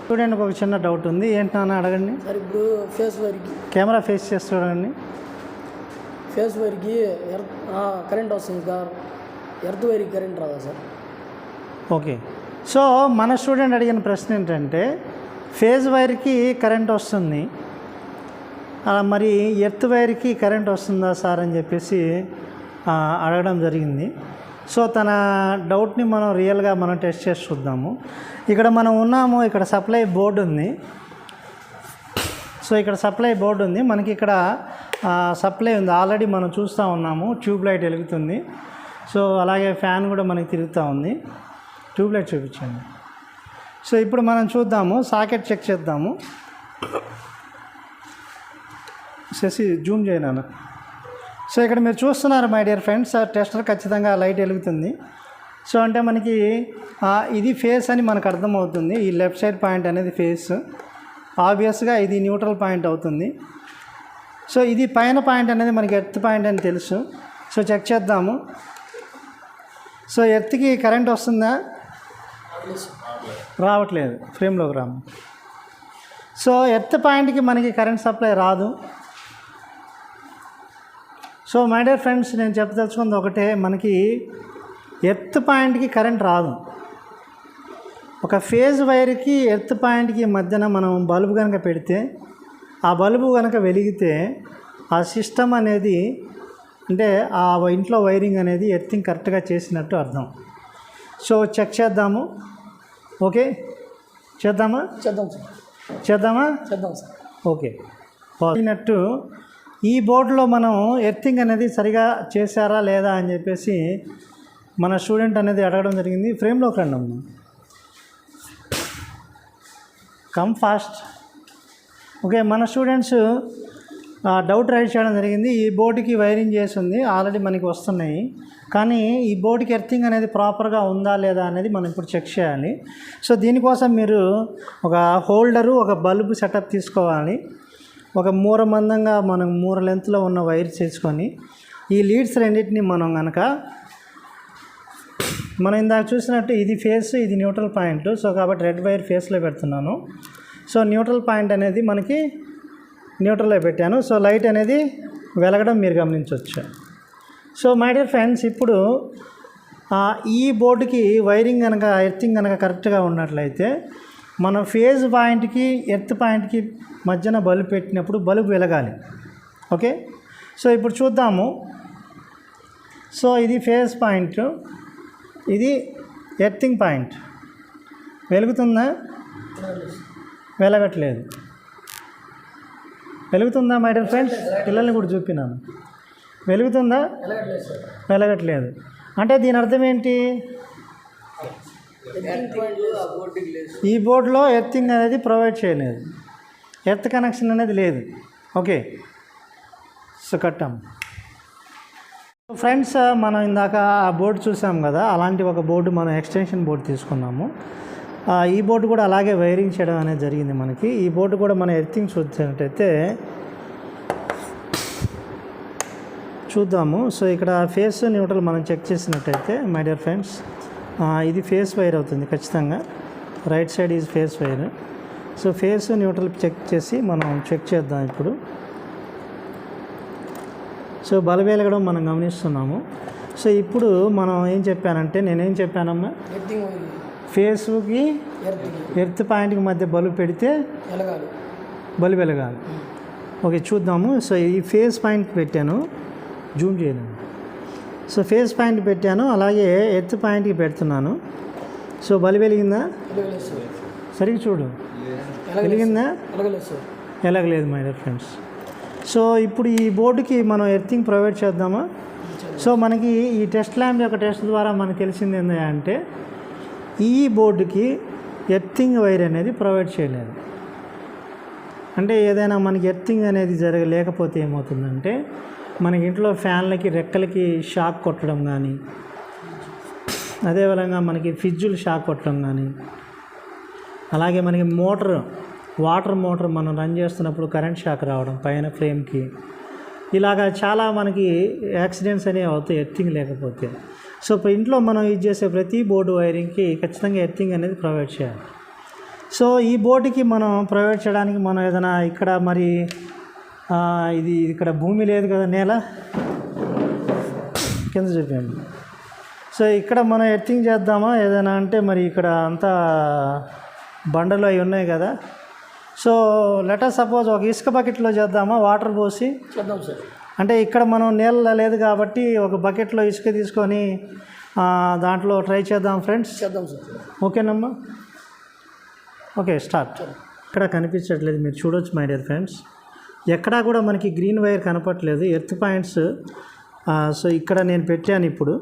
చూడండి, ఒక చిన్న డౌట్ ఉంది. ఏంటన్నా అడగండి. సార్ ఇప్పుడు ఫేస్ వైర్కి కెమెరా ఫేస్ చేసి చూడండి. ఫేస్ వైర్కి కరెంట్ వస్తుంది సార్, ఎర్త్ వైర్కి కరెంట్ రాదా సార్? ఓకే, సో మన స్టూడెంట్ అడిగిన ప్రశ్న ఏంటంటే ఫేజ్ వైర్కి కరెంట్ వస్తుంది, మరి ఎర్త్ వైర్కి కరెంట్ వస్తుందా సార్ అని చెప్పేసి అడగడం జరిగింది. సో తన డౌట్ని మనం రియల్గా మనం టెస్ట్ చేసి చూద్దాము. ఇక్కడ మనం ఉన్నాము, ఇక్కడ సప్లై బోర్డు ఉంది. సో ఇక్కడ సప్లై బోర్డు ఉంది, మనకి ఇక్కడ సప్లై ఉంది, ఆల్రెడీ మనం చూస్తూ ఉన్నాము. ట్యూబ్ లైట్ వెలుగుతుంది. సో అలాగే ఫ్యాన్ కూడా మనకి తిరుగుతూ ఉంది. ట్యూబ్ లైట్ చూపించండి. సో ఇప్పుడు మనం చూద్దాము, సాకెట్ చెక్ చేద్దాము. చేసి జూమ్ చేయను. సో ఇక్కడ మీరు చూస్తున్నారు మై డియర్ ఫ్రెండ్స్, టెస్టర్ ఖచ్చితంగా లైట్ వెలుగుతుంది. సో అంటే మనకి ఇది ఫేస్ అని మనకు అర్థమవుతుంది. ఈ లెఫ్ట్ సైడ్ పాయింట్ అనేది ఫేస్, ఆబ్వియస్గా ఇది న్యూట్రల్ పాయింట్ అవుతుంది. సో ఇది పైన పాయింట్ అనేది మనకి ఎర్త్ పాయింట్ అని తెలుసు. సో చెక్ చేద్దాము. సో ఎర్త్కి కరెంట్ వస్తుందా? రావట్లేదు, ఫ్రేమ్లోకి రాము. సో ఎర్త్ పాయింట్కి మనకి కరెంట్ సప్లై రాదు. సో మై డియర్ ఫ్రెండ్స్, నేను చెప్పదలుచుకుంది ఒకటే, మనకి ఎర్త్ పాయింట్కి కరెంట్ రాదు. ఒక ఫేజ్ వైర్కి ఎర్త్ పాయింట్కి మధ్యన మనం బల్బు కనుక పెడితే, ఆ బల్బు కనుక వెలిగితే ఆ సిస్టమ్ అనేది, అంటే ఆ ఇంట్లో వైరింగ్ అనేది ఎర్తింగ్ కరెక్ట్గా చేసినట్టు అర్థం. సో చెక్ చేద్దాము. ఓకే, చేద్దామా? చేద్దాం సార్. చేద్దామా? చేద్దాం సార్. ఓకే, అయినట్టు ఈ బోర్డులో మనం ఎర్తింగ్ అనేది సరిగా చేశారా లేదా అని చెప్పేసి మన స్టూడెంట్ అనేది అడగడం జరిగింది. ఫ్రేమ్లోకి రండి అమ్మ, కమ్ ఫాస్ట్. ఓకే, మన స్టూడెంట్స్ డౌట్ రైజ్ చేయడం జరిగింది. ఈ బోర్డుకి వైరింగ్ చేసి ఉంది, ఆల్రెడీ మనకి వస్తున్నాయి, కానీ ఈ బోర్డుకి ఎర్తింగ్ అనేది ప్రాపర్గా ఉందా లేదా అనేది మనం ఇప్పుడు చెక్ చేయాలి. సో దీనికోసం మీరు ఒక హోల్డరు, ఒక బల్బు సెటప్ తీసుకోవాలి. ఒక మూర మందంగా మనం మూర లెంత్లో ఉన్న వైర్ చేసుకొని ఈ లీడ్స్ రెండింటిని మనం కనుక, మనం ఇందాక చూసినట్టు ఇది ఫేస్, ఇది న్యూట్రల్ పాయింట్. సో కాబట్టి రెడ్ వైర్ ఫేస్లో పెడుతున్నాను. సో న్యూట్రల్ పాయింట్ అనేది మనకి న్యూట్రల్లో పెట్టాను. సో లైట్ అనేది వెలగడం మీరు గమనించవచ్చు. సో మై డియర్ ఫ్రెండ్స్, ఇప్పుడు ఈ బోర్డుకి వైరింగ్ కనుక, ఎర్తింగ్ కనుక కరెక్ట్గా ఉన్నట్లయితే మనం ఫేజ్ పాయింట్కి ఎర్త్ పాయింట్కి మధ్యన బల్బు పెట్టినప్పుడు బల్బు వెలగాలి. ఓకే, సో ఇప్పుడు చూద్దాము. సో ఇది ఫేజ్ పాయింట్, ఇది ఎర్తింగ్ పాయింట్. వెలుగుతుందా? వెలగట్లేదు. వెలుగుతుందా మై డియర్ ఫ్రెండ్స్? పిల్లల్ని కూడా చూపినాను. వెలుగుతుందా? వెలగట్లేదు. అంటే దీని అర్థం ఏంటి? ఈ బోర్డులో ఎర్తింగ్ అనేది ప్రొవైడ్ చేయలేదు, ఎర్త్ కనెక్షన్ అనేది లేదు. ఓకే, సో కట్టాం. ఫ్రెండ్స్, మనం ఇందాక ఆ బోర్డు చూసాం కదా, అలాంటి ఒక బోర్డు మనం ఎక్స్టెన్షన్ బోర్డు తీసుకున్నాము. ఈ బోర్డు కూడా అలాగే వైరింగ్ చేయడం అనేది జరిగింది మనకి. ఈ బోర్డు కూడా మనం ఎర్తింగ్ చూసినట్టయితే చూద్దాము. సో ఇక్కడ ఫేస్ న్యూట్రల్ మనం చెక్ చేసినట్టయితే మై డియర్ ఫ్రెండ్స్, ఇది ఫేస్ వైర్ అవుతుంది ఖచ్చితంగా. Right side is phase wire. So phase neutral check చేసి మనం చెక్ చేద్దాం ఇప్పుడు. సో బల్బు వెలగడం మనం గమనిస్తున్నాము. సో ఇప్పుడు మనం ఏం చెప్పానంటే, నేనేం చెప్పానమ్మా, ఫేస్కి ఎర్త్ పాయింట్కి మధ్య బల్బు పెడితే బల్బు వెలగాలి. ఓకే, చూద్దాము. సో ఈ ఫేస్ పాయింట్ పెట్టాను, జూమ్ చేయను. సో ఫేస్ పాయింట్ పెట్టాను, అలాగే ఎర్త్ పాయింట్కి పెడుతున్నాను. సో బల్బు వెలిగిందా? సరిగ్గా చూడు, వెలిగిందా? ఎలాగలేదు మై డియర్ ఫ్రెండ్స్. సో ఇప్పుడు ఈ బోర్డుకి మనం ఎర్తింగ్ ప్రొవైడ్ చేద్దామా? సో మనకి ఈ టెస్ట్ ల్యాంప్ యొక్క టెస్ట్ ద్వారా మనకు తెలిసింది ఏంటంటే, ఈ బోర్డుకి ఎర్తింగ్ వైర్ అనేది ప్రొవైడ్ చేయలేదు. అంటే ఏదైనా మనకి ఎర్తింగ్ అనేది లేకపోతే ఏమవుతుందంటే, మనకి ఇంట్లో ఫ్యాన్లకి, రెక్కలకి షాక్ కొట్టడం కానీ, అదేవిధంగా మనకి ఫ్రిడ్జులు షాక్ కొట్టడం కానీ, అలాగే మనకి వాటర్ మోటార్ మనం రన్ చేస్తున్నప్పుడు కరెంట్ షాక్ రావడం పైన ఫ్రేమ్కి, ఇలాగా చాలా మనకి యాక్సిడెంట్స్ అనేవి అవుతాయి ఎర్తింగ్ లేకపోతే. సో ఇంట్లో మనం యూజ్ చేసే ప్రతి బోర్డు వైరింగ్కి ఖచ్చితంగా ఎర్తింగ్ అనేది ప్రొవైడ్ చేయాలి. సో ఈ బోర్డుకి మనం ప్రొవైడ్ చేయడానికి మనం ఏదైనా ఇక్కడ మరి ఇది ఇక్కడ భూమి లేదు కదా, నేల కింద చూపించండి. సో ఇక్కడ మనం ఎర్తింగ్ చేద్దామా ఏదైనా అంటే మరి ఇక్కడ అంతా బండలు అవి ఉన్నాయి కదా. సో లెటర్ సపోజ్ ఒక ఇసుక బకెట్లో చేద్దామా, వాటర్ పోసి చేద్దాం సార్. అంటే ఇక్కడ మనం నీళ్ళ లేదు కాబట్టి ఒక బకెట్లో ఇసుక తీసుకొని దాంట్లో ట్రై చేద్దాం ఫ్రెండ్స్. చేద్దాం సార్. ఓకేనమ్మా, ఓకే స్టార్ట్. ఇక్కడ కనిపించట్లేదు, మీరు చూడొచ్చు మై డియర్ ఫ్రెండ్స్. ఎక్కడా కూడా మనకి గ్రీన్ వైర్ కనపట్లేదు, ఎర్త్ పాయింట్స్. సో ఇక్కడ నేను పెట్టాను ఇప్పుడు.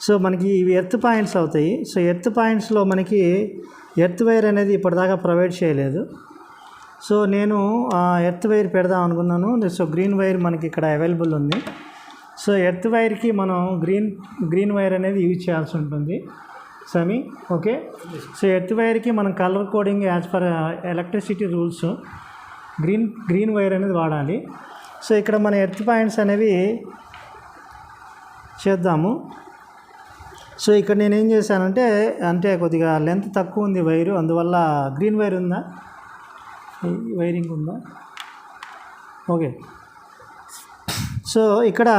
సో మనకి ఇవి ఎర్త్ పాయింట్స్ అవుతాయి. సో ఎర్త్ పాయింట్స్లో మనకి ఎర్త్ వైర్ అనేది ఇప్పటిదాకా ప్రొవైడ్ చేయలేదు. సో నేను ఎర్త్ వైర్ పెడదాం అనుకున్నాను. సో గ్రీన్ వైర్ మనకి ఇక్కడ అవైలబుల్ ఉంది. సో ఎర్త్ వైర్కి మనం గ్రీన్ వైర్ అనేది యూజ్ చేయాల్సి ఉంటుంది సమీ. ఓకే, సో ఎర్త్ వైర్కి మనం colour coding as per electricity rules green wire అనేది వాడాలి. సో ఇక్కడ మన ఎర్త్ పాయింట్స్ అనేవి చేద్దాము. సో ఇక్కడ నేను ఏం చేశానంటే అంటే కొద్దిగా లెంత్ తక్కువ ఉంది వైరు, అందువల్ల గ్రీన్ వైర్ ఉందా, వైరింగ్ ఉందా, ఓకే. సో ఇక్కడ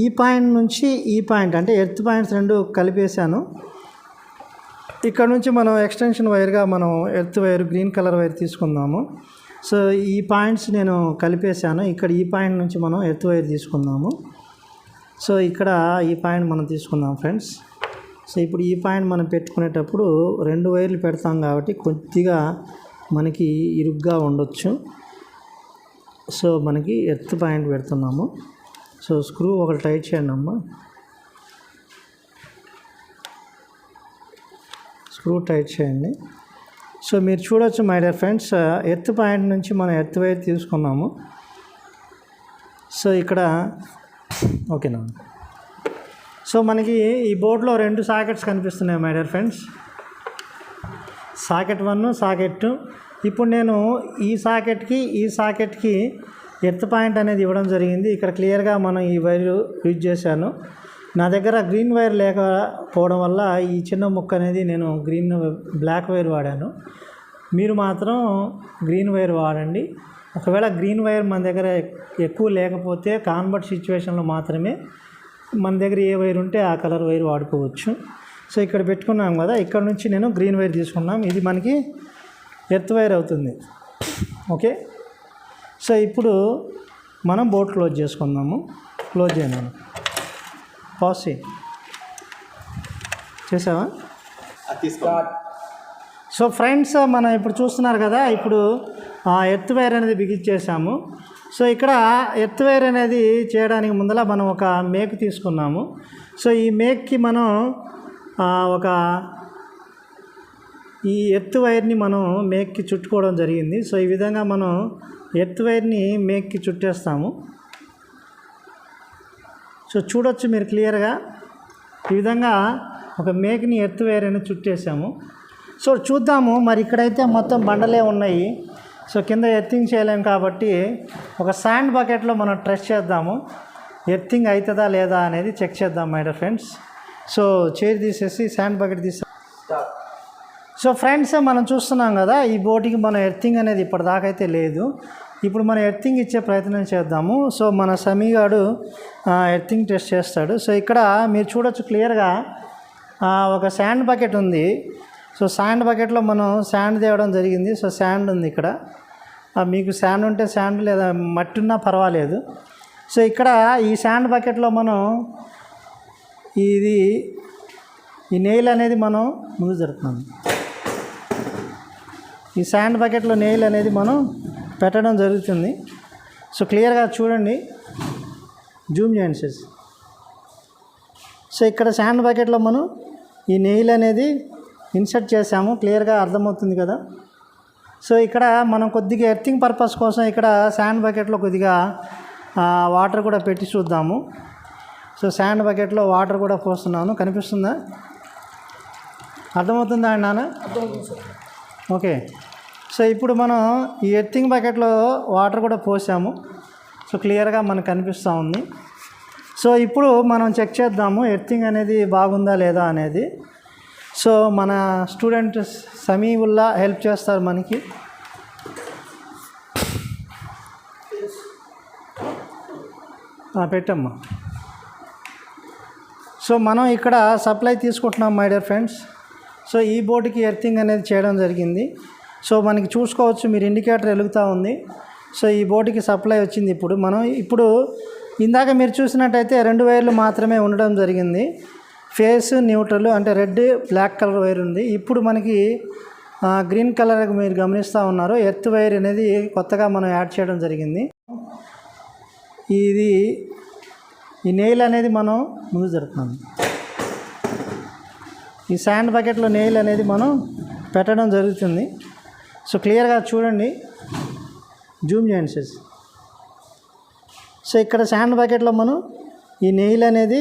ఈ పాయింట్ నుంచి ఈ పాయింట్ అంటే ఎర్త్ పాయింట్స్ రెండు కలిపేశాను. ఇక్కడ నుంచి మనం ఎక్స్టెన్షన్ వైర్గా మనం earth wire green colour wire తీసుకుందాము. సో ఈ పాయింట్స్ నేను కలిపేశాను. ఇక్కడ ఈ పాయింట్ నుంచి మనం ఎర్త్ వైర్ తీసుకుందాము. సో ఇక్కడ ఈ పాయింట్ మనం తీసుకుందాం ఫ్రెండ్స్. సో ఇప్పుడు ఈ పాయింట్ మనం పెట్టుకునేటప్పుడు 2 వైర్లు పెడతాం కాబట్టి కొద్దిగా మనకి ఇరుగ్గా ఉండొచ్చు. సో మనకి ఎర్త్ పాయింట్ పెడుతున్నాము. సో స్క్రూ ఒకటి టైట్ చేయండి అమ్మా, స్క్రూ టైట్ చేయండి. సో మీరు చూడొచ్చు my dear friends, earth point నుంచి మనం ఎర్త్ వైర్ తీసుకున్నాము. సో ఇక్కడ ఓకేనా. సో మనకి ఈ బోర్డులో 2 సాకెట్స్ కనిపిస్తున్నాయి my dear friends, socket 1, socket 2. ఇప్పుడు నేను ఈ సాకెట్కి ఎర్త్ పాయింట్ అనేది ఇవ్వడం జరిగింది. ఇక్కడ క్లియర్గా మనం ఈ వైర్ యూజ్ చేశాను. నా దగ్గర గ్రీన్ వైర్ లేకపోవడం వల్ల ఈ చిన్న ముక్క అనేది నేను బ్లాక్ వైర్ వాడాను. మీరు మాత్రం గ్రీన్ వైర్ వాడండి. ఒకవేళ గ్రీన్ వైర్ మన దగ్గర ఎక్కువ లేకపోతే కాన్వర్ట్ సిచ్యువేషన్లో మాత్రమే మన దగ్గర ఏ వైర్ ఉంటే ఆ కలర్ వైర్ వాడుకోవచ్చు. సో ఇక్కడ పెట్టుకున్నాం కదా, ఇక్కడ నుంచి నేను గ్రీన్ వైర్ తీసుకున్నాం. ఇది మనకి ఎర్త్ వైర్ అవుతుంది. ఓకే, సో ఇప్పుడు మనం బోర్డ్ క్లోజ్ చేసుకుందాము. క్లోజ్ చేయను, పాస్ చేసావా? సో ఫ్రెండ్స్ మనం ఇప్పుడు చూస్తున్నారు కదా, ఇప్పుడు ఎర్త్ వైర్ అనేది బిగించేసాము. సో ఇక్కడ ఎర్త్ వైర్ అనేది చేయడానికి ముందర మనం ఒక మేక్ తీసుకున్నాము. సో ఈ మేక్కి మనం ఈ ఎర్త్ వైర్ని మనం మేక్కి చుట్టుకోవడం జరిగింది. సో ఈ విధంగా మనం ఎర్త్ వైర్ని మేక్కి చుట్టేస్తాము. సో చూడొచ్చు మీరు క్లియర్గా, ఈ విధంగా ఒక మేక్ని ఎర్త్ వైర్ అనేది చుట్టేసాము. సో చూద్దాము, మరి ఇక్కడైతే మొత్తం బండలే ఉన్నాయి. సో కింద ఎర్తింగ్ చేయలేము కాబట్టి ఒక శాండ్ బకెట్లో మనం ట్రెస్ చేద్దాము. ఎర్తింగ్ అవుతుందా లేదా అనేది చెక్ చేద్దాం my dear friends. So chair తీసేసి శాండ్ బకెట్ తీసా. సో ఫ్రెండ్స్ మనం చూస్తున్నాం కదా, ఈ బోటికి మనం ఎర్తింగ్ అనేది ఇప్పటిదాకా అయితే లేదు. ఇప్పుడు మనం ఎర్తింగ్ ఇచ్చే ప్రయత్నం చేద్దాము. సో మన సమీగాడు ఎర్తింగ్ టెస్ట్ చేస్తాడు. సో ఇక్కడ మీరు చూడొచ్చు క్లియర్గా ఒక శాండ్ బకెట్ ఉంది. సో శాండ్ బకెట్లో మనం శాండ్ తేవడం జరిగింది. సో శాండ్ ఉంది ఇక్కడ, మీకు శాండ్ ఉంటే శాండ్ లేదా మట్టి ఉన్నా పర్వాలేదు. సో ఇక్కడ ఈ శాండ్ బకెట్లో మనం ఈ నెయిల్ అనేది మనం ముందు జరుపుతున్నాం. ఈ శాండ్ బకెట్లో నెయిల్ అనేది మనం పెట్టడం జరుగుతుంది. సో క్లియర్గా చూడండి, జూమ్ చేయండి సార్. సో ఇక్కడ శాండ్ బకెట్లో మనం ఈ నెయిల్ అనేది ఇన్సర్ట్ చేసాము, క్లియర్గా అర్థమవుతుంది కదా. సో ఇక్కడ మనం కొద్దిగా ఎర్తింగ్ పర్పస్ కోసం ఇక్కడ శాండ్ బకెట్లో కొద్దిగా వాటర్ కూడా పెట్టి చూద్దాము. సో శాండ్ బకెట్లో వాటర్ కూడా పోస్తున్నాను, కనిపిస్తుందా? అర్థమవుతుందా అండి నాన్న? ఓకే. సో ఇప్పుడు మనం ఈ ఎర్తింగ్ బకెట్లో వాటర్ కూడా పోసాము. సో క్లియర్గా మనకు కనిపిస్తూ ఉంది. సో ఇప్పుడు మనం చెక్ చేద్దాము ఎర్తింగ్ అనేది బాగుందా లేదా అనేది. సో మన స్టూడెంట్ సమీవుల్లా హెల్ప్ చేస్తారు మనకి. పెట్టమ్మా. సో మనం ఇక్కడ సప్లై తీసుకుంటున్నాం మై డియర్ ఫ్రెండ్స్. సో ఈ బోర్డుకి ఎర్తింగ్ అనేది చేయడం జరిగింది. సో మనకి చూసుకోవచ్చు, మీరు ఇండికేటర్ వెలుగుతూ ఉంది. సో ఈ బోర్డుకి సప్లై వచ్చింది. ఇప్పుడు ఇందాక మీరు చూసినట్టయితే 2 వైర్లు మాత్రమే ఉండడం జరిగింది. ఫేస్ న్యూట్రల్ అంటే రెడ్ బ్లాక్ కలర్ వైర్ ఉంది. ఇప్పుడు మనకి గ్రీన్ కలర్ మీరు గమనిస్తూ ఉన్నారు. ఎర్త్ వైర్ అనేది కొత్తగా మనం యాడ్ చేయడం జరిగింది. ఈ నెయిల్ అనేది మనం ముందు జరుపుతున్నాం. ఈ శాండ్ బకెట్లో నెయిల్ అనేది మనం పెట్టడం జరుగుతుంది. సో క్లియర్గా చూడండి, జూమ్ చేయండి సార్. సో ఇక్కడ శాండ్ బకెట్లో మనం ఈ నెయిల్ అనేది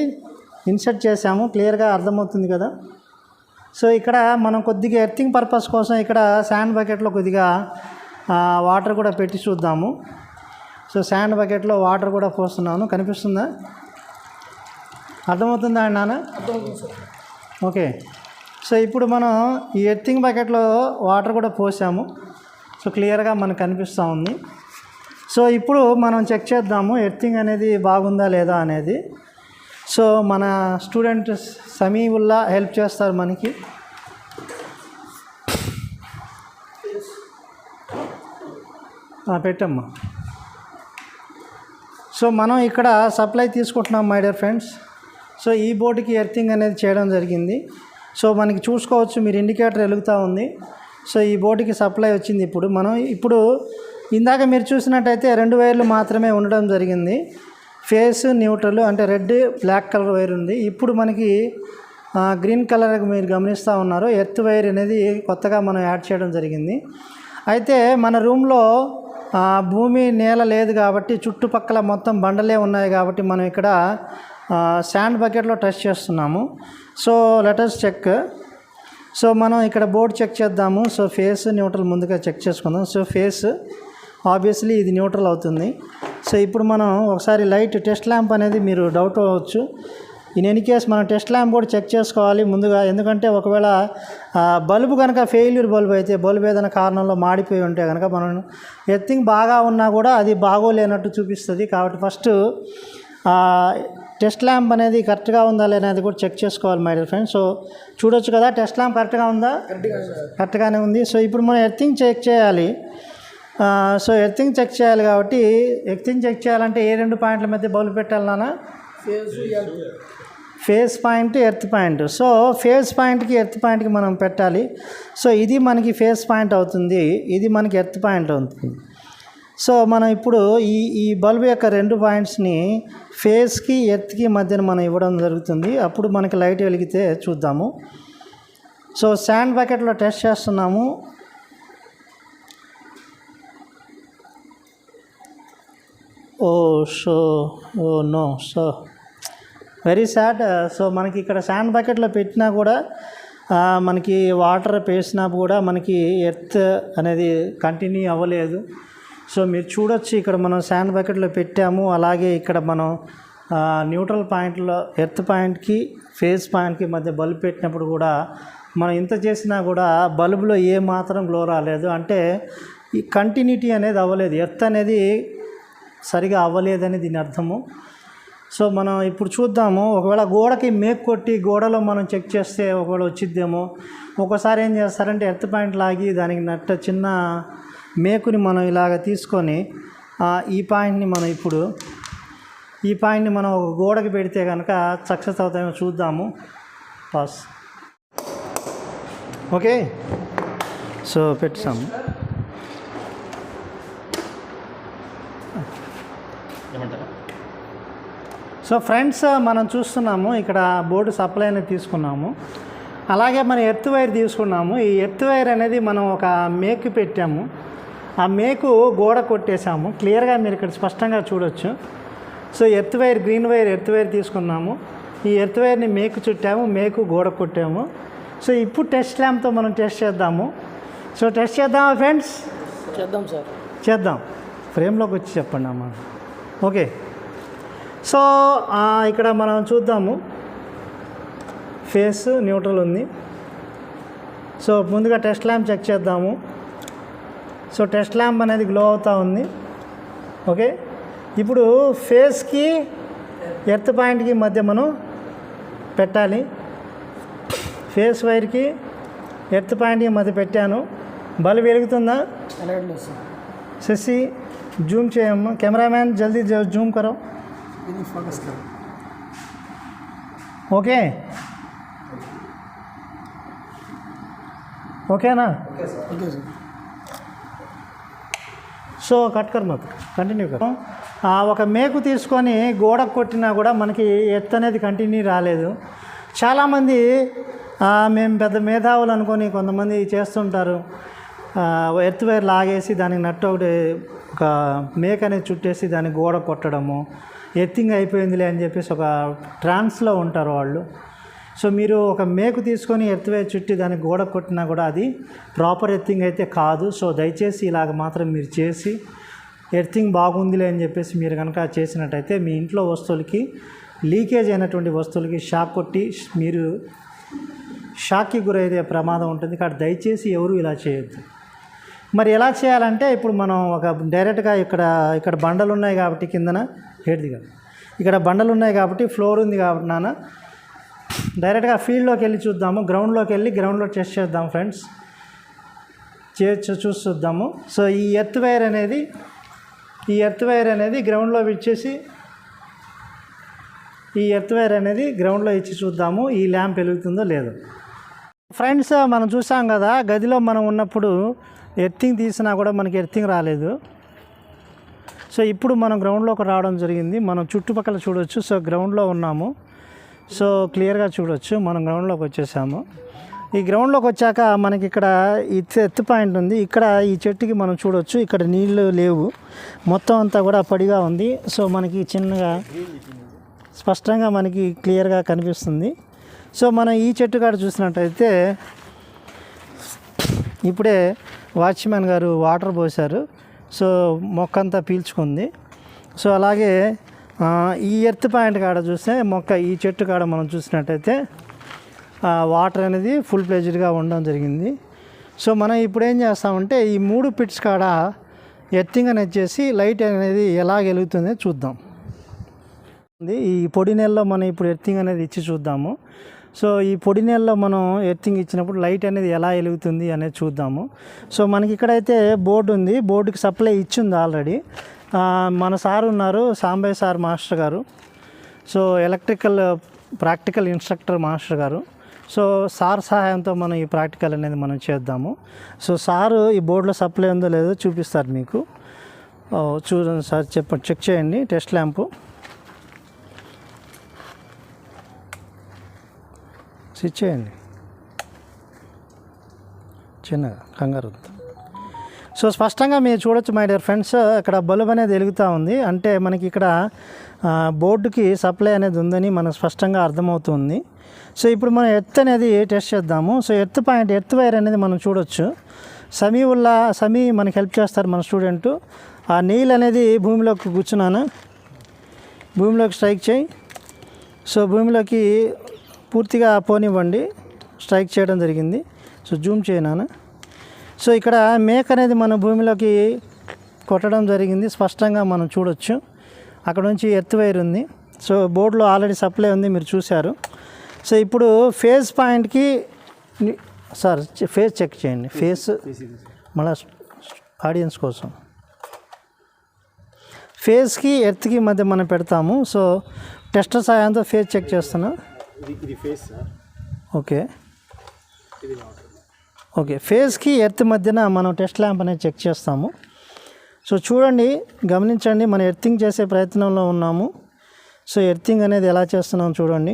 ఇన్సర్ట్ చేసాము. క్లియర్గా అర్థమవుతుంది కదా. సో ఇక్కడ మనం కొద్దిగా ఎర్తింగ్ పర్పస్ కోసం ఇక్కడ శాండ్ బకెట్లో కొద్దిగా వాటర్ కూడా పెట్టి చూద్దాము. సో శాండ్ బకెట్లో వాటర్ కూడా పోస్తున్నాను, కనిపిస్తుందా? అర్థమవుతుందా అండి నాన్న? ఓకే. సో ఇప్పుడు మనం ఈ ఎర్తింగ్ బకెట్లో వాటర్ కూడా పోసాము. సో క్లియర్గా మనకు కనిపిస్తూ ఉంది. సో ఇప్పుడు మనం చెక్ చేద్దాము ఎర్తింగ్ అనేది బాగుందా లేదా అనేది. సో మన స్టూడెంట్ సమీవుల్లా హెల్ప్ చేస్తారు మనకి. పెట్టమ్మా. సో మనం ఇక్కడ సప్లై తీసుకుంటున్నాం మై డియర్ ఫ్రెండ్స్. సో ఈ బోర్డుకి ఎర్తింగ్ అనేది చేయడం జరిగింది. సో మనకి చూసుకోవచ్చు, మీరు ఇండికేటర్ వెలుగుతూ ఉంది. సో ఈ బోర్డుకి సప్లై వచ్చింది. ఇప్పుడు ఇందాక మీరు చూసినట్టయితే 2 వైర్లు మాత్రమే ఉండడం జరిగింది. ఫేస్ న్యూట్రల్ అంటే రెడ్ బ్లాక్ కలర్ వైర్ ఉంది. ఇప్పుడు మనకి గ్రీన్ కలర్ మీరు గమనిస్తూ ఉన్నారు. ఎర్త్ వైర్ అనేది కొత్తగా మనం యాడ్ చేయడం జరిగింది. అయితే మన రూమ్లో భూమి నేల లేదు కాబట్టి చుట్టుపక్కల మొత్తం బండలే ఉన్నాయి కాబట్టి మనం ఇక్కడ శాండ్ బకెట్లో టెస్ట్ చేస్తున్నాము. So letters check. సో మనం ఇక్కడ బోర్డు చెక్ చేద్దాము. సో ఫేస్ న్యూట్రల్ ముందుగా చెక్ చేసుకుందాం. సో ఫేస్ ఆబ్వియస్లీ ఇది న్యూట్రల్ అవుతుంది. సో ఇప్పుడు మనం ఒకసారి లైట్ టెస్ట్ ల్యాంప్ అనేది మీరు డౌట్ అవ్వచ్చు. ఇన్ ఎనీ కేస్ మనం టెస్ట్ ల్యాంప్ కూడా చెక్ చేసుకోవాలి ముందుగా. ఎందుకంటే ఒకవేళ బల్బు కనుక ఫెయిల్యూర్ బల్బు అయితే, బల్బు ఏదైనా కారణంలో మాడిపోయి ఉంటే కనుక మనం ఎర్తింగ్ బాగా ఉన్నా కూడా అది బాగోలేనట్టు చూపిస్తుంది. కాబట్టి ఫస్ట్ టెస్ట్ ల్యాంప్ అనేది కరెక్ట్గా ఉందా లేదనేది కూడా చెక్ చేసుకోవాలి మై డియర్ ఫ్రెండ్స్. సో చూడొచ్చు కదా, టెస్ట్ ల్యాంప్ కరెక్ట్గా ఉందా? కరెక్ట్గానే ఉంది. సో ఇప్పుడు మనం ఎర్తింగ్ చెక్ చేయాలి. సో ఎర్తింగ్ చెక్ చేయాలి కాబట్టి ఎర్తింగ్ చెక్ చేయాలంటే ఏ 2 పాయింట్ల మధ్య బల్బు పెట్టాలి నాన్న? Face point, earth point. So face పాయింట్కి ఎర్త్ పాయింట్కి మనం పెట్టాలి. సో ఇది మనకి ఫేస్ పాయింట్ అవుతుంది, ఇది మనకి ఎర్త్ పాయింట్ అవుతుంది. సో మనం ఇప్పుడు ఈ బల్బు యొక్క 2 పాయింట్స్ని ఫేస్కి ఎర్త్కి మధ్యన మనం ఇవ్వడం జరుగుతుంది. అప్పుడు మనకి లైట్ వెలిగితే చూద్దాము. సో శాండ్ బకెట్లో టెస్ట్ చేస్తున్నాము. No. So very sad. So మనకి ఇక్కడ శాండ్ బకెట్లో పెట్టినా కూడా మనకి వాటర్ వేసినా కూడా మనకి ఎర్త్ అనేది కంటిన్యూ అవ్వలేదు. సో మీరు చూడొచ్చు, ఇక్కడ మనం శాండ్ బకెట్లో పెట్టాము. అలాగే ఇక్కడ మనం న్యూట్రల్ పాయింట్లో ఎర్త్ పాయింట్కి ఫేస్ పాయింట్కి మధ్య బల్బ్ పెట్టినప్పుడు కూడా మనం ఇంత చేసినా కూడా బల్బులో ఏ మాత్రం గ్లో రాలేదు. అంటే ఈ కంటిన్యూటీ అనేది అవ్వలేదు, ఎర్త్ అనేది సరిగా అవ్వలేదని దీని అర్థము. సో మనం ఇప్పుడు చూద్దాము, ఒకవేళ గోడకి మేక్ కొట్టి గోడలో మనం చెక్ చేస్తే ఒకవేళ వచ్చిద్దేమో. ఒక్కోసారి ఏం చేస్తారంటే ఎర్త్ పాయింట్ లాగి దానికి నట్ట చిన్న మేకుని మనం ఇలాగ తీసుకొని ఈ పాయింట్ని మనం ఒక గోడకి పెడితే కనుక సక్సెస్ అవుతామో చూద్దాము. పాస్. ఓకే. సో పెట్టాము. సో ఫ్రెండ్స్, మనం చూస్తున్నాము ఇక్కడ బోర్డు సప్లై అనేది తీసుకున్నాము. అలాగే మనం ఎర్త్ వైర్ తీసుకున్నాము. ఈ ఎర్త్ వైర్ అనేది మనం ఒక మేకు పెట్టాము. ఆ మేకు గోడ కొట్టేసాము. క్లియర్గా మీరు ఇక్కడ స్పష్టంగా చూడొచ్చు. So earth wire, green wire, earth wire తీసుకున్నాము. ఈ ఎర్త్ వైర్ని మేకు చుట్టాము, మేకు గోడ కొట్టాము. సో ఇప్పుడు టెస్ట్ ల్యాంప్తో మనం టెస్ట్ చేద్దాము. సో టెస్ట్ చేద్దామా ఫ్రెండ్స్? చేద్దాం సార్, చేద్దాం. ఫ్రేమ్లోకి వచ్చి చెప్పండి అమ్మా. ఓకే. సో ఇక్కడ మనం చూద్దాము. ఫేస్ న్యూట్రల్ ఉంది, సో ముందుగా టెస్ట్ ల్యాంప్ చెక్ చేద్దాము. సో టెస్ట్ ల్యాంప్ అనేది గ్లో అవుతూ ఉంది. ఓకే, ఇప్పుడు ఫేస్కి ఎర్త్ పాయింట్కి మధ్య మనం పెట్టాలి. ఫేస్ వైర్కి ఎర్త్ పాయింట్కి మధ్య పెట్టాను. బల్బ్ వెలుగుతుందా? వెలగట్లేదు సార్. శశి జూమ్ చేయమ్మా. కెమెరామ్యాన్ జల్దీ జూమ్ కరో. ఇది ఫోకస్ కరో. ఓకే ఓకేనా? Okay sir. సో కట్ కర్ మాకు కంటిన్యూ కర్. ఒక మేకు తీసుకొని గోడకు కొట్టినా కూడా మనకి ఎత్తు అనేది కంటిన్యూ రాలేదు. చాలామంది మేము పెద్ద మేధావులు అనుకొని కొంతమంది చేస్తుంటారు. ఎర్త్ వైర్ లాగేసి దానికి నట్టు ఒకటి ఒక మేక అనేది చుట్టేసి దాన్ని గోడ కొట్టడము, ఎర్తింగ్ అయిపోయిందిలే అని చెప్పేసి ఒక ట్రాన్స్లో ఉంటారు వాళ్ళు. సో మీరు ఒక మేకు తీసుకొని ఎర్త్ వైర్ చుట్టి దానికి గోడ కొట్టినా కూడా అది ప్రాపర్ ఎర్తింగ్ అయితే కాదు. సో దయచేసి ఇలాగ మాత్రం మీరు చేసి ఎర్తింగ్ బాగుందిలే అని చెప్పేసి మీరు కనుక చేసినట్టయితే మీ ఇంట్లో వస్తువులకి లీకేజ్ అయినటువంటి వస్తువులకి షాక్ కొట్టి మీరు షాక్కి గురయ్యే ప్రమాదం ఉంటుంది. కాబట్టి దయచేసి ఎవరు ఇలా చేయొద్దు. మరి ఎలా చేయాలంటే ఇప్పుడు మనం ఒక డైరెక్ట్గా ఇక్కడ బండలు ఉన్నాయి కాబట్టి కిందన హెడ్దిగా ఇక్కడ బండలు ఉన్నాయి కాబట్టి ఫ్లోర్ ఉంది కాబట్టి నాన్న డైరెక్ట్గా ఫీల్డ్లోకి వెళ్ళి చూద్దాము. గ్రౌండ్లోకి వెళ్ళి గ్రౌండ్లో టెస్ట్ చేద్దాం ఫ్రెండ్స్. చూద్దాము. సో ఈ ఎర్త్ వైర్ అనేది గ్రౌండ్లో ఇచ్చేసి గ్రౌండ్లో ఇచ్చి చూద్దాము ఈ ల్యాంప్ వెలుగుతుందో లేదో. ఫ్రెండ్స్ మనం చూసాం కదా, గదిలో మనం ఉన్నప్పుడు ఎర్తింగ్ తీసినా కూడా మనకి ఎర్తింగ్ రాలేదు. సో ఇప్పుడు మనం గ్రౌండ్లోకి రావడం జరిగింది. మనం చుట్టుపక్కల చూడవచ్చు. సో గ్రౌండ్లో ఉన్నాము. సో క్లియర్గా చూడవచ్చు. మనం గ్రౌండ్లోకి వచ్చేసాము. ఈ గ్రౌండ్లోకి వచ్చాక మనకి ఇక్కడ ఎత్తు పాయింట్ ఉంది. ఇక్కడ ఈ చెట్టుకి మనం చూడవచ్చు. ఇక్కడ నీళ్ళు లేవు, మొత్తం అంతా కూడా పడిగా ఉంది. సో మనకి చిన్నగా స్పష్టంగా మనకి క్లియర్గా కనిపిస్తుంది. సో మనం ఈ చెట్టు కాడ చూసినట్టయితే ఇప్పుడే వాచ్మెన్ గారు వాటర్ పోశారు. సో మొక్క అంతా పీల్చుకుంది. సో అలాగే ఈ ఎర్త్ పాయింట్ కాడ చూస్తే ఈ చెట్టు కాడ మనం చూసినట్టయితే వాటర్ అనేది ఫుల్ ప్లెజ్డ్గా ఉండడం జరిగింది. సో మనం ఇప్పుడు ఏం చేస్తామంటే ఈ 3 పిట్స్ కాడ ఎర్తింగ్ అనేది చేసి లైట్ అనేది ఎలా వెలుగుతుందో చూద్దాం. ఈ పొడి నెలలో మనం ఇప్పుడు ఎర్తింగ్ అనేది ఇచ్చి చూద్దాము. సో ఈ పొడి నెలలో మనం ఎర్తింగ్ ఇచ్చినప్పుడు లైట్ అనేది ఎలా వెలుగుతుంది అనేది చూద్దాము. సో మనకి ఇక్కడైతే బోర్డు ఉంది. బోర్డుకి సప్లై ఇచ్చింది ఆల్రెడీ. మన సార్ ఉన్నారు, సాంబయ్య సార్ మాస్టర్ గారు. So electrical practical instructor master గారు. సో సార్ సహాయంతో మనం ఈ ప్రాక్టికల్ అనేది మనం చేద్దాము. సో సారు ఈ బోర్డులో సప్లై ఉందో లేదో చూపిస్తారు మీకు. చూడండి సార్, చెక్ చేయండి. టెస్ట్ ల్యాంపు స్విచ్ చేయండి చిన్నగా, కంగారు. సో స్పష్టంగా మీరు చూడొచ్చు మై డియర్ ఫ్రెండ్స్, ఇక్కడ బల్బ్ అనేది వెలుగుతూ ఉంది. అంటే మనకి ఇక్కడ బోర్డుకి సప్లై అనేది ఉందని మనకు స్పష్టంగా అర్థమవుతుంది. సో ఇప్పుడు మనం ఎర్త్ అనేది టెస్ట్ చేద్దాము. So earth point, earth wire అనేది మనం చూడొచ్చు. సమీ మనకి హెల్ప్ చేస్తారు, మన స్టూడెంట్. ఆ నీళ్ళు అనేది భూమిలోకి కూర్చున్నాను, భూమిలోకి స్ట్రైక్ చేయి. సో భూమిలోకి పూర్తిగా పోనివ్వండి. స్ట్రైక్ చేయడం జరిగింది. సో జూమ్ చేయనాను. సో ఇక్కడ మేక్ అనేది మన భూమిలోకి కొట్టడం జరిగింది. స్పష్టంగా మనం చూడొచ్చు. అక్కడ నుంచి ఎర్త్ వైర్ ఉంది. సో బోర్డులో ఆల్రెడీ సప్లై ఉంది, మీరు చూశారు. సో ఇప్పుడు ఫేస్ పాయింట్కి సార్ ఫేస్ చెక్ చేయండి. ఫేస్ మళ్ళీ ఆడియన్స్ కోసం ఫేస్కి ఎర్త్కి మధ్య మనం పెడతాము. సో టెస్టర్ సాయంతో ఫేస్ చెక్ చేస్తున్నా. ఇది ఫేస్ సార్. ఓకే ఫేస్కి ఎర్త్ మధ్యన మనం టెస్ట్ ల్యాంప్ అనేది చెక్ చేస్తాము. సో చూడండి, గమనించండి, మనం ఎర్తింగ్ చేసే ప్రయత్నంలో ఉన్నాము. సో ఎర్తింగ్ అనేది ఎలా చేస్తున్నాం చూడండి.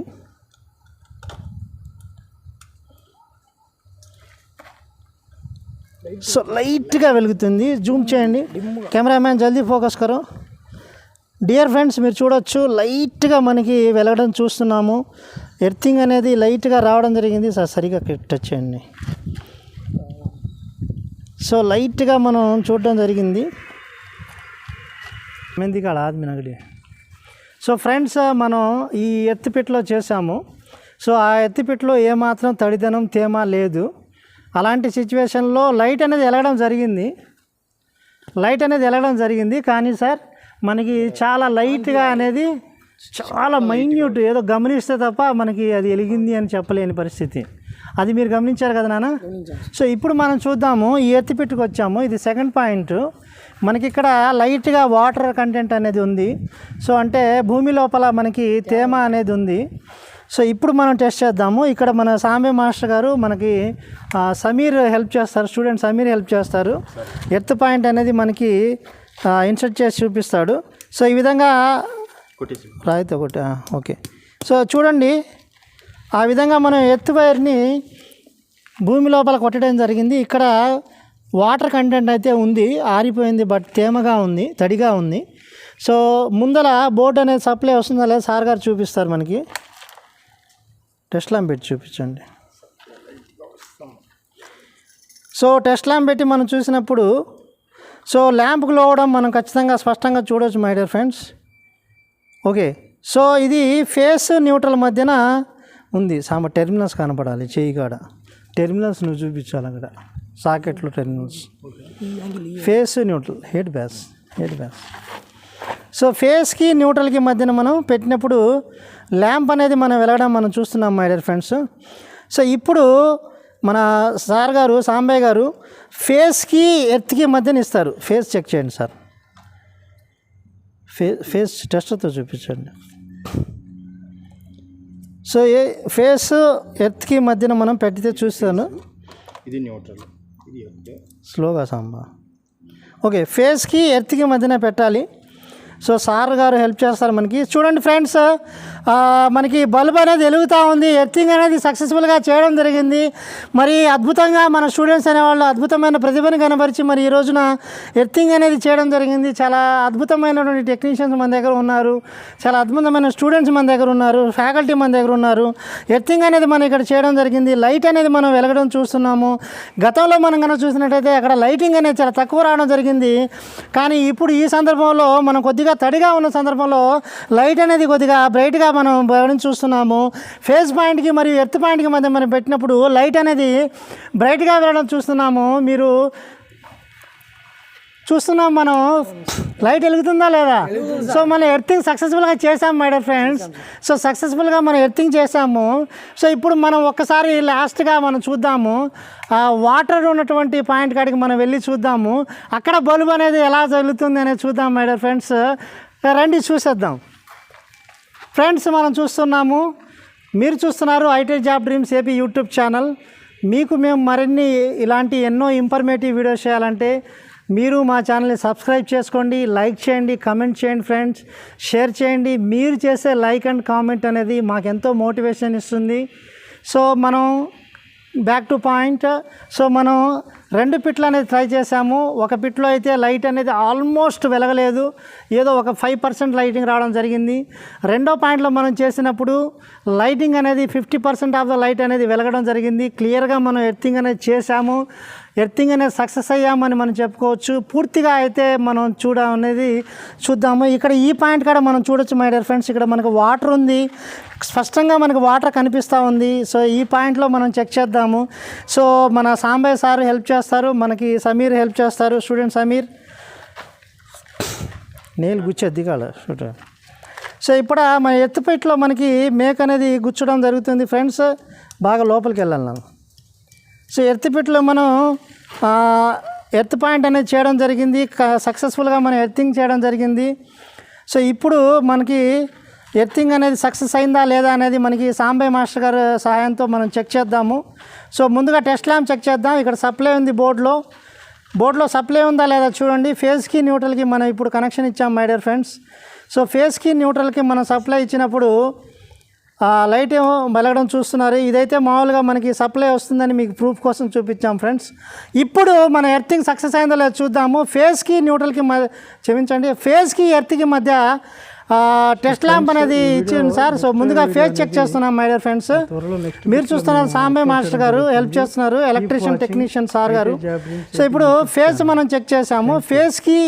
సో లైట్గా వెలుగుతుంది. జూమ్ చేయండి కెమెరామ్యాన్, జల్దీ ఫోకస్ కరో. డియర్ ఫ్రెండ్స్, మీరు చూడొచ్చు లైట్గా మనకి వెలగడం చూస్తున్నాము. ఎర్తింగ్ అనేది లైట్గా రావడం జరిగింది. సార్ సరిగా టచ్ చేయండి. సో లైట్గా మనం చూడడం జరిగింది. మెందికాడ ఆద్మి నగడి. సో ఫ్రెండ్స్, మనం ఈ ఎత్తిపెట్టలో చేసాము. సో ఆ ఎత్తిపెట్టలో ఏమాత్రం తడిదనం తేమ లేదు. అలాంటి సిచ్యువేషన్లో లైట్ అనేది వెలగడం జరిగింది కానీ సార్ మనకి చాలా లైట్గా అనేది చాలా మైన్యూట్, ఏదో గమనిస్తే తప్ప మనకి అది వెలిగింది అని చెప్పలేని పరిస్థితి. అది మీరు గమనించారు కదా నాన్న. సో ఇప్పుడు మనం చూద్దాము, ఈ ఎత్తి పెట్టుకు వచ్చాము. ఇది సెకండ్ పాయింట్. మనకి ఇక్కడ లైట్గా వాటర్ కంటెంట్ అనేది ఉంది. సో అంటే భూమి లోపల మనకి తేమ అనేది ఉంది. సో ఇప్పుడు మనం టెస్ట్ చేద్దాము. ఇక్కడ మన సాంబే మాస్టర్ గారు మనకి సమీర్ హెల్ప్ చేస్తారు, స్టూడెంట్ సమీర్ హెల్ప్ చేస్తారు. ఎర్త్ పాయింట్ అనేది మనకి ఇన్సర్ట్ చేసి చూపిస్తాడు. సో ఈ విధంగా రాయితో కొట్టి ఓకే. సో చూడండి, ఆ విధంగా మనం ఎర్త్ వైర్ని భూమి లోపల కొట్టడం జరిగింది. ఇక్కడ వాటర్ కంటెంట్ అయితే ఉంది, ఆరిపోయింది, బట్ తేమగా ఉంది, తడిగా ఉంది. సో ముందర బోర్డు అనేది సప్లై వస్తుందా లేదా సార్ గారు చూపిస్తారు మనకి. టెస్ట్ ల్యాంప్ పెట్టి చూపించండి. సో టెస్ట్ ల్యాంప్ పెట్టి మనం చూసినప్పుడు సో ల్యాంప్ గ్లో అవ్వడం మనం ఖచ్చితంగా స్పష్టంగా చూడవచ్చు my dear friends. Okay, so ఇది ఫేస్ న్యూట్రల్ మధ్యన ఉంది. టెర్మినల్స్ కనపడాలి, చేయి కాడ టెర్మినల్స్ నువ్వు చూపించాలి అక్కడ సాకెట్లో టెర్మినల్స్. ఫేస్ న్యూట్రల్, హెడ్ బ్యాస్. సో ఫేస్కి న్యూట్రల్కి మధ్యన మనం పెట్టినప్పుడు ల్యాంప్ అనేది మనం వెలగడం మనం చూస్తున్నాం మై డియర్ ఫ్రెండ్స్. సో ఇప్పుడు మన సార్ గారు సాంబయ్య గారు ఫేస్కి ఎర్త్కి మధ్యన ఇస్తారు. ఫేస్ చెక్ చేయండి సార్, ఫేస్ టెస్టర్తో చూపించండి. సో ఫేస్ ఎర్త్కి మధ్యన మనం పెట్టితే చూస్తాను. ఇది న్యూట్రల్, ఇది స్లోగా సాంబా. ఓకే, ఫేస్కి ఎర్త్కి మధ్యన పెట్టాలి. సో సార్ గారు హెల్ప్ చేస్తారు మనకి. చూడండి ఫ్రెండ్స్, మనకి బల్బ్ అనేది వెలుగుతూ ఉంది. ఎర్తింగ్ అనేది సక్సెస్ఫుల్గా చేయడం జరిగింది. మరి అద్భుతంగా మన స్టూడెంట్స్ అనేవాళ్ళు అద్భుతమైన ప్రతిభను కనబరిచి మరి ఈ రోజున ఎర్తింగ్ అనేది చేయడం జరిగింది. చాలా అద్భుతమైనటువంటి టెక్నీషియన్స్ మన దగ్గర ఉన్నారు, చాలా అద్భుతమైన స్టూడెంట్స్ మన దగ్గర ఉన్నారు, ఫ్యాకల్టీ మన దగ్గర ఉన్నారు. ఎర్తింగ్ అనేది మనం ఇక్కడ చేయడం జరిగింది. లైట్ అనేది మనం వెలగడం చూస్తున్నాము. గతంలో మనం కనుక చూసినట్టయితే అక్కడ లైటింగ్ అనేది చాలా తక్కువ రావడం జరిగింది. కానీ ఇప్పుడు ఈ సందర్భంలో మనం కొద్దిగా తడిగా ఉన్న సందర్భంలో లైట్ అనేది కొద్దిగా బ్రైట్గా మనం బయట చూస్తున్నాము. ఫేస్ పాయింట్కి మరియు ఎర్త్ పాయింట్కి మధ్య మనం పెట్టినప్పుడు లైట్ అనేది బ్రైట్గా వెళ్ళడం చూస్తున్నాము. మీరు చూస్తున్నాం మనం లైట్ వెలుగుతుందా లేదా. సో మనం ఎర్తింగ్ సక్సెస్ఫుల్గా చేసాము మై డియర్ ఫ్రెండ్స్. సో సక్సెస్ఫుల్గా మనం ఎర్తింగ్ చేసాము. సో ఇప్పుడు మనం ఒక్కసారి లాస్ట్గా మనం చూద్దాము, వాటర్ ఉన్నటువంటి పాయింట్ కాడికి మనం వెళ్ళి చూద్దాము. అక్కడ బల్బు అనేది ఎలా వెలుగుతుంది అనేది చూద్దాం మై డియర్ ఫ్రెండ్స్. రండి చూసేద్దాం ఫ్రెండ్స్. మనం చూస్తున్నాము, మీరు చూస్తున్నారు IT job dreams AP YouTube channel. మీకు మేము మరిన్ని ఇలాంటి ఎన్నో ఇన్ఫర్మేటివ్ వీడియోస్ చేయాలంటే మీరు మా ఛానల్ని సబ్స్క్రైబ్ చేసుకోండి, లైక్ చేయండి, కామెంట్ చేయండి ఫ్రెండ్స్, షేర్ చేయండి. మీరు చేసే లైక్ అండ్ కామెంట్ అనేది మాకెంతో మోటివేషన్ ఇస్తుంది. సో మనం బ్యాక్ టు పాయింట్. సో మనం 2 పిట్లు అనేది ట్రై చేసాము. ఒక పిట్లో అయితే లైట్ అనేది ఆల్మోస్ట్ వెలగలేదు, ఏదో ఒక 5% లైటింగ్ రావడం జరిగింది. రెండో పాయింట్లో మనం చేసినప్పుడు లైటింగ్ అనేది 50% ఆఫ్ ద లైట్ అనేది వెలగడం జరిగింది. క్లియర్గా మనం ఎర్తింగ్ అనేది చేసాము, ఎర్తింగ్ అనేది సక్సెస్ అయ్యామని మనం చెప్పుకోవచ్చు. పూర్తిగా అయితే మనం చూద్దాము. ఇక్కడ ఈ పాయింట్ కూడా మనం చూడొచ్చు మై డియర్ ఫ్రెండ్స్. ఇక్కడ మనకు వాటర్ ఉంది, స్పష్టంగా మనకు వాటర్ కనిపిస్తూ ఉంది. సో ఈ పాయింట్లో మనం చెక్ చేద్దాము. సో మన సాంబయ్య సార్ హెల్ప్ చేస్తారు, మనకి సమీర్ హెల్ప్ చేస్తారు, స్టూడెంట్ సమీర్. నేలు గుచ్చేది కాడ స్టూడెంట్. సో ఇప్పుడు మన ఎత్తుపెట్లో మనకి మేక్ అనేది గుచ్చడం జరుగుతుంది ఫ్రెండ్స్. బాగా లోపలికి వెళ్ళాలి నాకు. సో ఎర్త్పిట్లో మనం ఎర్త్ పాయింట్ అనేది చేయడం జరిగింది. సక్సెస్ఫుల్గా మనం ఎర్తింగ్ చేయడం జరిగింది. సో ఇప్పుడు మనకి ఎర్తింగ్ అనేది సక్సెస్ అయిందా లేదా అనేది మనకి సాంబయ్య మాస్టర్ గారి సహాయంతో మనం చెక్ చేద్దాము. సో ముందుగా టెస్ట్ ల్యాంప్ చెక్ చేద్దాం. ఇక్కడ సప్లై ఉంది, బోర్డులో సప్లై ఉందా లేదా చూడండి. ఫేస్కి న్యూట్రల్కి మనం ఇప్పుడు కనెక్షన్ ఇచ్చాం మై డియర్ ఫ్రెండ్స్. సో ఫేస్కి న్యూట్రల్కి మనం సప్లై ఇచ్చినప్పుడు లైట్ ఏమో వెలగడం చూస్తున్నారు. ఇదైతే మామూలుగా మనకి సప్లై వస్తుందని మీకు ప్రూఫ్ కోసం చూపించాం ఫ్రెండ్స్. ఇప్పుడు మన ఎర్తింగ్ సక్సెస్ అయిందో లేదో చూద్దాము. ఫేస్కి న్యూట్రల్కి ఫేస్కి ఎర్త్కి మధ్య టెస్ట్ ల్యాంప్ అనేది ఇచ్చింది సార్. సో ముందుగా ఫేస్ చెక్ చేస్తున్నాం మై డియర్ ఫ్రెండ్స్. మీరు చూస్తున్నారు సాంబయ్య మాస్టర్ గారు హెల్ప్ చేస్తున్నారు, ఎలక్ట్రీషియన్ టెక్నీషియన్ సార్ గారు. సో ఇప్పుడు ఫేస్ మనం చెక్ చేసాము. ఫేస్కి